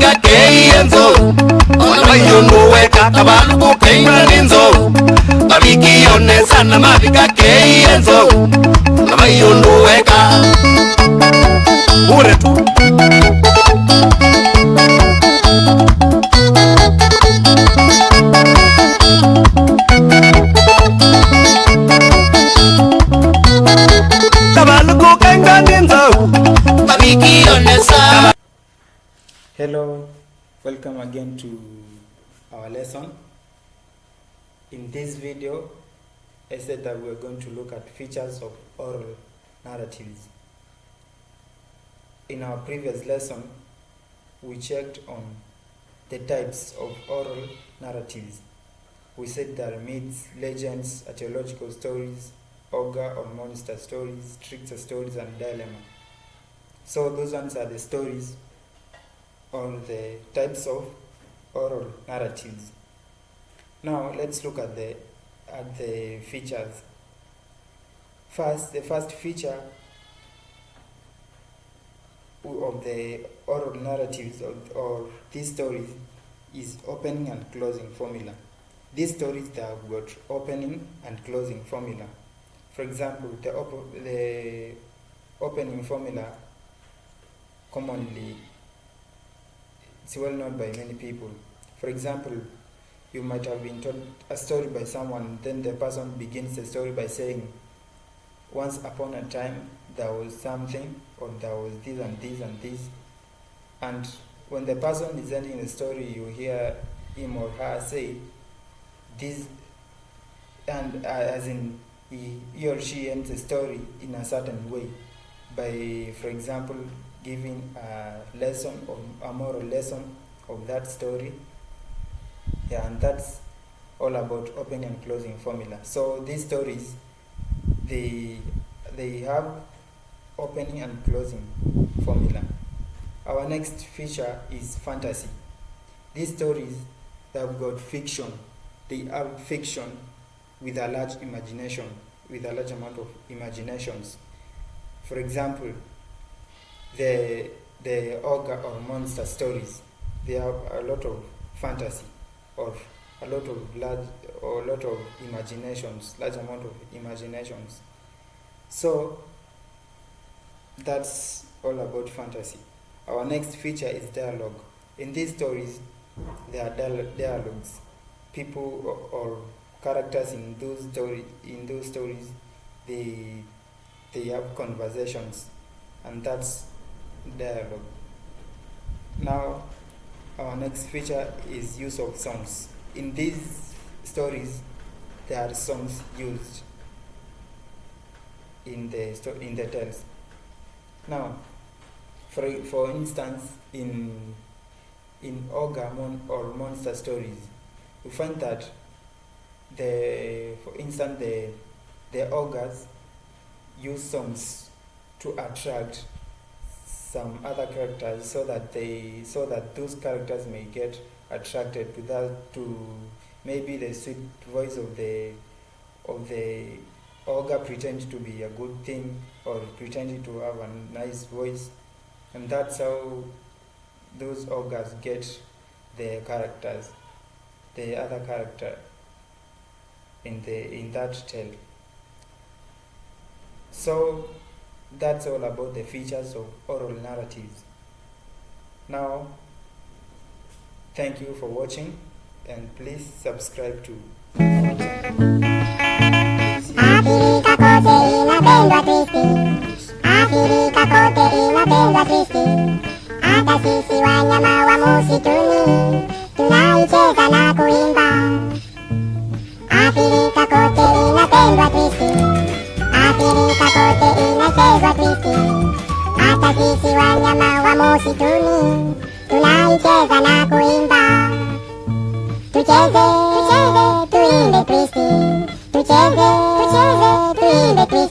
mavika keienzo Onamaiyunuweka kabaluku keina ninzo Maviki yone sana mavika keienzo Onamaiyunuweka Ure tu Hello, welcome again to our lesson. In this video, I said that we are going to look at features of oral narratives. In our previous lesson, we checked on the types of oral narratives. We said there are myths, legends, archaeological stories, ogre or monster stories, trickster stories, and dilemma. So those ones are the stories or the types of oral narratives. Now let's look at the features. The first feature of the oral narratives or these stories is opening and closing formula. These stories, they have got opening and closing formula. For example, the opening formula commonly it's well known by many people. For example, you might have been told a story by someone, then the person begins the story by saying, once upon a time there was something, or there was this and this and this. And when the person is ending the story, you hear him or her say this, and as in he or she ends the story in a certain way by, for example, giving a lesson or a moral lesson of that story. Yeah, and that's all about opening and closing formula. So these stories, they have opening and closing formula. Our next feature is fantasy. These stories, they have got fiction. They have fiction with a large imagination, with a large amount of imaginations. For example, the ogre or monster stories, they have a lot of fantasy or a lot of imaginations, large amount of imaginations. So that's all about fantasy. Our next feature is dialogue. In these stories, there are dialogues. People or characters in those stories, they have conversations, and that's dialogue. Now, our next feature is use of songs. In these stories, there are songs used in the tales. Now, for instance, in ogre or monster stories, we find that for instance the ogres use songs to attract some other characters so that those characters may get attracted to maybe the sweet voice of the ogre pretends to be a good thing or pretending to have a nice voice, and that's how those ogres get the other character in that tale. So that's all about the features of oral narratives. Now, thank you for watching, and please subscribe to our Sisi wanyama wa msituni tunaicheza na kuimba. Tucheze, tucheze, tuimbe Kristi. Tucheze, tucheze, tuimbe Kristi.